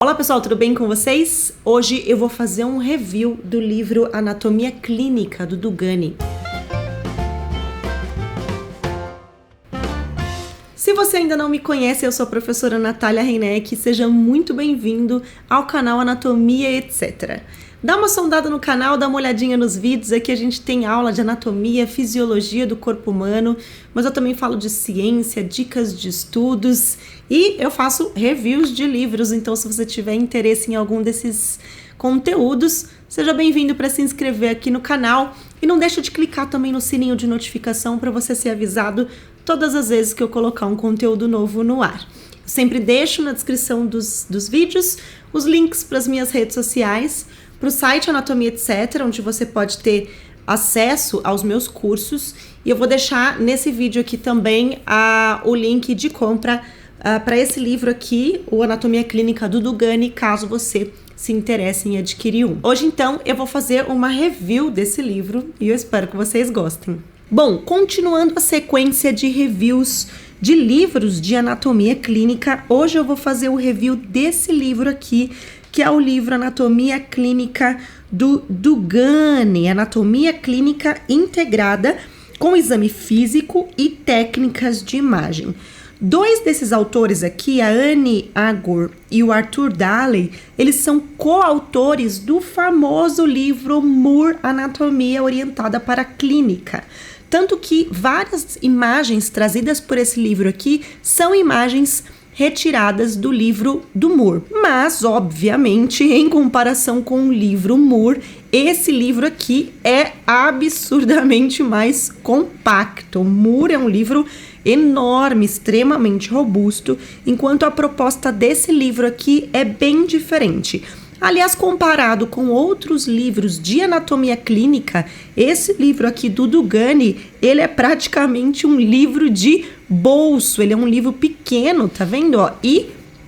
Olá pessoal, tudo bem com vocês? Hoje eu vou fazer um review do livro Anatomia Clínica, do Dugani. Se você ainda não me conhece, eu sou a professora Natália Reineck, seja muito bem-vindo ao canal Anatomia Etc. Dá uma sondada no canal, dá uma olhadinha nos vídeos, aqui a gente tem aula de anatomia, fisiologia do corpo humano, mas eu também falo de ciência, dicas de estudos e eu faço reviews de livros, então se você tiver interesse em algum desses conteúdos, seja bem-vindo para se inscrever aqui no canal e não deixa de clicar também no sininho de notificação para você ser avisado todas as vezes que eu colocar um conteúdo novo no ar. Eu sempre deixo na descrição dos vídeos os links para as minhas redes sociais, para o site Anatomia Etc, onde você pode ter acesso aos meus cursos, e eu vou deixar nesse vídeo aqui também o link de compra para esse livro aqui, o Anatomia Clínica do Dugani, caso você se interesse em adquirir um. Hoje então eu vou fazer uma review desse livro e eu espero que vocês gostem. Bom, continuando a sequência de reviews de livros de anatomia clínica, hoje eu vou fazer o review desse livro aqui, que é o livro Anatomia Clínica do Dugani, Anatomia Clínica Integrada com Exame Físico e Técnicas de Imagem. Dois desses autores aqui, a Anne Agur e o Arthur Daley, eles são coautores do famoso livro Moore, Anatomia Orientada para a Clínica. Tanto que várias imagens trazidas por esse livro aqui são imagens retiradas do livro do Moore. Mas, obviamente, em comparação com o livro Moore, esse livro aqui é absurdamente mais compacto. O Moore é um livro enorme, extremamente robusto, enquanto a proposta desse livro aqui é bem diferente. Aliás, comparado com outros livros de anatomia clínica, esse livro aqui do Dugani, ele é praticamente um livro de bolso, ele é um livro pequeno, tá vendo? Ó? E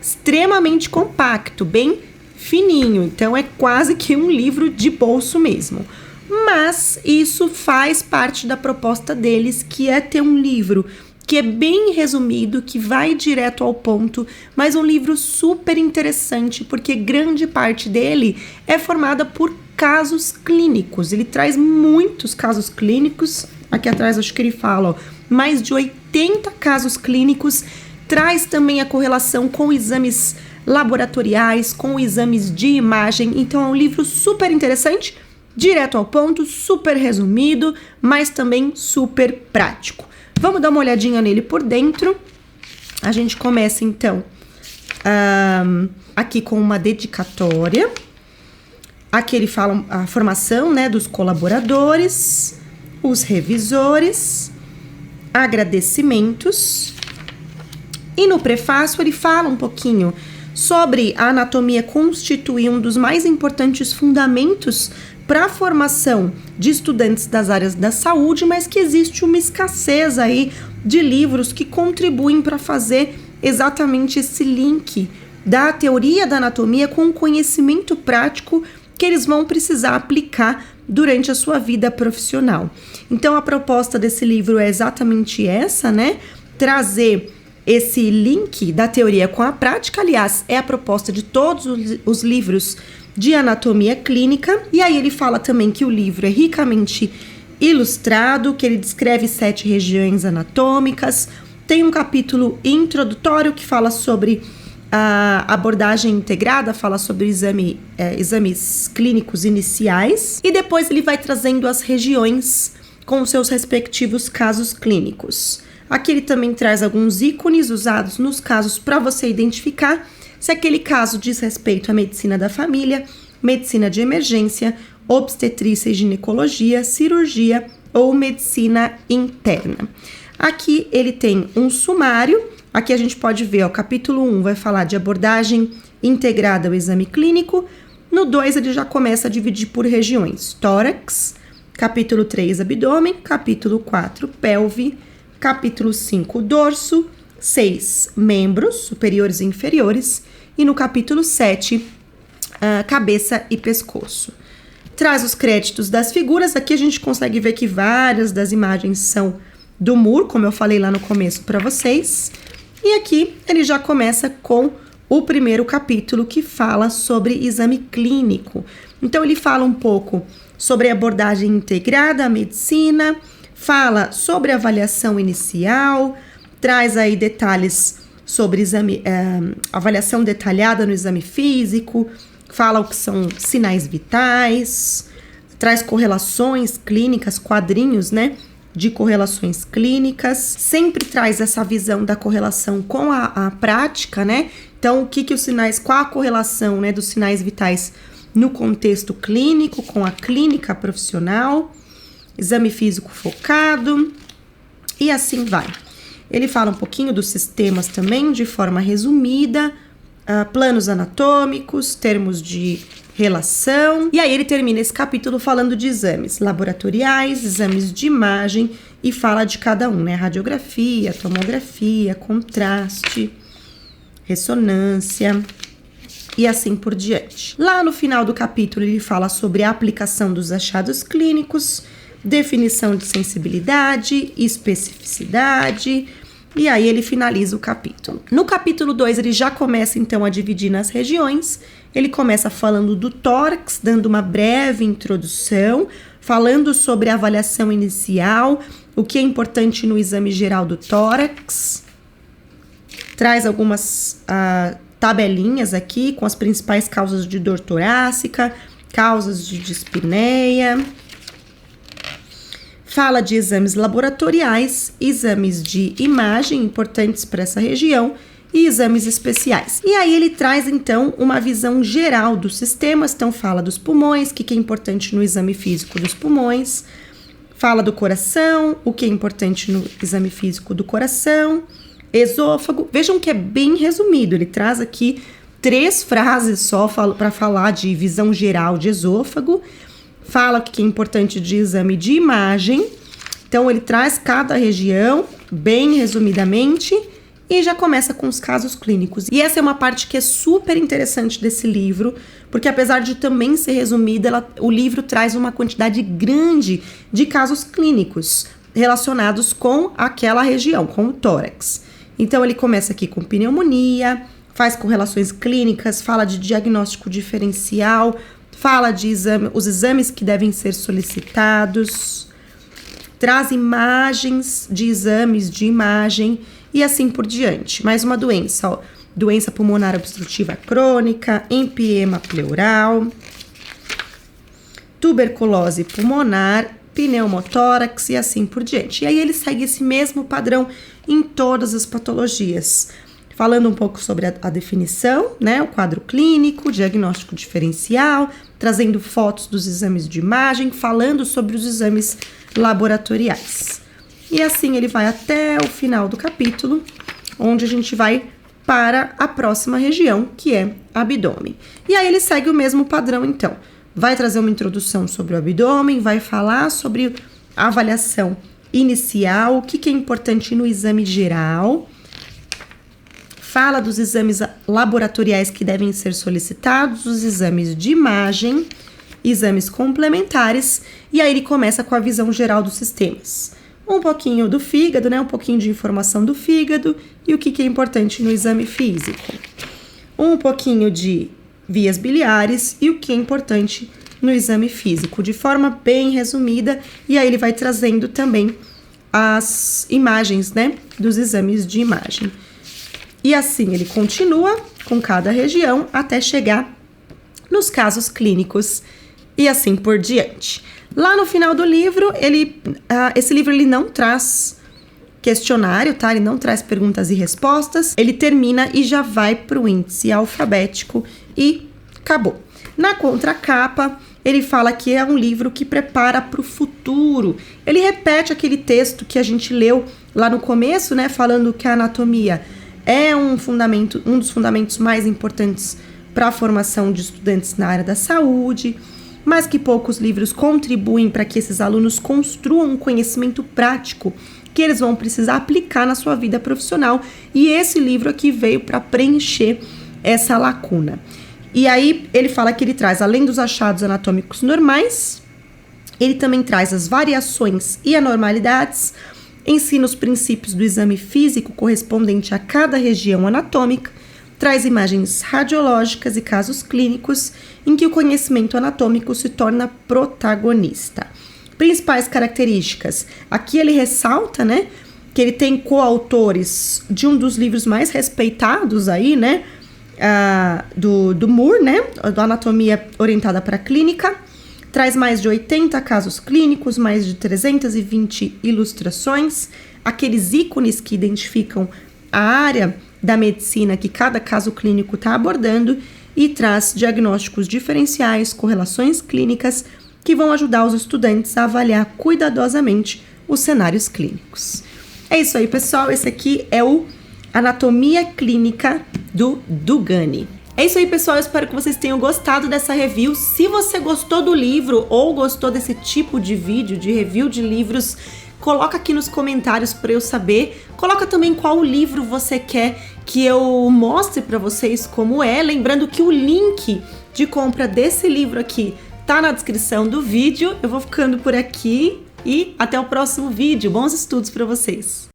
extremamente compacto, bem fininho, então é quase que um livro de bolso mesmo. Mas isso faz parte da proposta deles, que é ter um livro que é bem resumido, que vai direto ao ponto, mas um livro super interessante, porque grande parte dele é formada por casos clínicos. Ele traz muitos casos clínicos, aqui atrás acho que ele fala, ó, mais de 80 casos clínicos, traz também a correlação com exames laboratoriais, com exames de imagem, então é um livro super interessante, direto ao ponto, super resumido, mas também super prático. Vamos dar uma olhadinha nele por dentro. A gente começa, então, aqui com uma dedicatória. Aqui ele fala a formação, né, dos colaboradores, os revisores, agradecimentos. E no prefácio ele fala um pouquinho sobre a anatomia constituir um dos mais importantes fundamentos para a formação de estudantes das áreas da saúde, mas que existe uma escassez aí de livros que contribuem para fazer exatamente esse link da teoria da anatomia com o conhecimento prático que eles vão precisar aplicar durante a sua vida profissional. Então a proposta desse livro é exatamente essa, né? Trazer esse link da teoria com a prática, aliás, é a proposta de todos os livros de anatomia clínica, e aí ele fala também que o livro é ricamente ilustrado, que ele descreve 7 regiões anatômicas, tem um capítulo introdutório que fala sobre a abordagem integrada, fala sobre exames clínicos iniciais, e depois ele vai trazendo as regiões com os seus respectivos casos clínicos. Aqui ele também traz alguns ícones usados nos casos para você identificar se aquele caso diz respeito à medicina da família, medicina de emergência, obstetrícia e ginecologia, cirurgia ou medicina interna. Aqui ele tem um sumário, aqui a gente pode ver, ó, capítulo 1 vai falar de abordagem integrada ao exame clínico, no 2 ele já começa a dividir por regiões, tórax, capítulo 3 abdômen, capítulo 4 pelve, capítulo 5 dorso, 6 membros superiores e inferiores e no capítulo 7 cabeça e pescoço. Traz os créditos das figuras, aqui a gente consegue ver que várias das imagens são do Moore, como eu falei lá no começo para vocês, e aqui ele já começa com o primeiro capítulo, que fala sobre exame clínico. Então, ele fala um pouco sobre a abordagem integrada à medicina, fala sobre avaliação inicial, traz aí detalhes sobre avaliação detalhada no exame físico, fala o que são sinais vitais, traz correlações clínicas, quadrinhos, né, de correlações clínicas, sempre traz essa visão da correlação com a prática, né? Então, o que os sinais, qual a correlação, né, dos sinais vitais no contexto clínico, com a clínica profissional, exame físico focado, e assim vai. Ele fala um pouquinho dos sistemas também, de forma resumida, planos anatômicos, termos de relação, e aí ele termina esse capítulo falando de exames laboratoriais, exames de imagem, e fala de cada um, né? Radiografia, tomografia, contraste, ressonância e assim por diante. Lá no final do capítulo ele fala sobre a aplicação dos achados clínicos, definição de sensibilidade, especificidade, e aí ele finaliza o capítulo. No capítulo 2 ele já começa então a dividir nas regiões. Ele começa falando do tórax, dando uma breve introdução, falando sobre a avaliação inicial, o que é importante no exame geral do tórax. Traz algumas tabelinhas aqui com as principais causas de dor torácica, causas de dispneia. Fala de exames laboratoriais, exames de imagem importantes para essa região e exames especiais. E aí ele traz então uma visão geral dos sistemas, então fala dos pulmões, o que é importante no exame físico dos pulmões, fala do coração, o que é importante no exame físico do coração, esôfago. Vejam que é bem resumido, ele traz aqui 3 frases só para falar de visão geral de esôfago, fala o que é importante de exame de imagem, então ele traz cada região bem resumidamente e já começa com os casos clínicos. E essa é uma parte que é super interessante desse livro, porque apesar de também ser resumida, o livro traz uma quantidade grande de casos clínicos relacionados com aquela região, com o tórax. Então ele começa aqui com pneumonia, faz correlações clínicas, fala de diagnóstico diferencial, fala de os exames que devem ser solicitados, traz imagens de exames de imagem e assim por diante. Mais uma doença, ó, doença pulmonar obstrutiva crônica, empiema pleural, tuberculose pulmonar, pneumotórax e assim por diante. E aí ele segue esse mesmo padrão em todas as patologias, falando um pouco sobre a definição, né, o quadro clínico, diagnóstico diferencial, trazendo fotos dos exames de imagem, falando sobre os exames laboratoriais. E assim ele vai até o final do capítulo, onde a gente vai para a próxima região, que é abdômen. E aí ele segue o mesmo padrão, então. Vai trazer uma introdução sobre o abdômen, vai falar sobre a avaliação inicial, o que é importante no exame geral, fala dos exames laboratoriais que devem ser solicitados, os exames de imagem, exames complementares, e aí ele começa com a visão geral dos sistemas. Um pouquinho do fígado, né? Um pouquinho de informação do fígado e o que é importante no exame físico. Um pouquinho de vias biliares e o que é importante no exame físico, de forma bem resumida, e aí ele vai trazendo também as imagens, né? Dos exames de imagem. E assim ele continua com cada região até chegar nos casos clínicos e assim por diante. Lá no final do livro, esse livro ele não traz questionário, tá? Ele não traz perguntas e respostas. Ele termina e já vai para o índice alfabético e acabou. Na contracapa, ele fala que é um livro que prepara para o futuro. Ele repete aquele texto que a gente leu lá no começo, né? Falando que a anatomia é um dos fundamentos mais importantes para a formação de estudantes na área da saúde, mas que poucos livros contribuem para que esses alunos construam um conhecimento prático que eles vão precisar aplicar na sua vida profissional. E esse livro aqui veio para preencher essa lacuna. E aí ele fala que ele traz, além dos achados anatômicos normais, ele também traz as variações e anormalidades, ensina os princípios do exame físico correspondente a cada região anatômica traz imagens radiológicas e casos clínicos em que o conhecimento anatômico se torna protagonista. Principais características. Aqui ele ressalta, né, que ele tem coautores de um dos livros mais respeitados aí, né, do Moore, né, do Anatomia Orientada para a Clínica. Traz mais de 80 casos clínicos, mais de 320 ilustrações, aqueles ícones que identificam a área da medicina que cada caso clínico está abordando e traz diagnósticos diferenciais, correlações clínicas que vão ajudar os estudantes a avaliar cuidadosamente os cenários clínicos. É isso aí, pessoal. Esse aqui é o Anatomia Clínica do Dugani. É isso aí, pessoal. Eu espero que vocês tenham gostado dessa review. Se você gostou do livro ou gostou desse tipo de vídeo, de review de livros, coloca aqui nos comentários para eu saber. Coloca também qual livro você quer que eu mostre para vocês como é. Lembrando que o link de compra desse livro aqui tá na descrição do vídeo. Eu vou ficando por aqui e até o próximo vídeo. Bons estudos para vocês!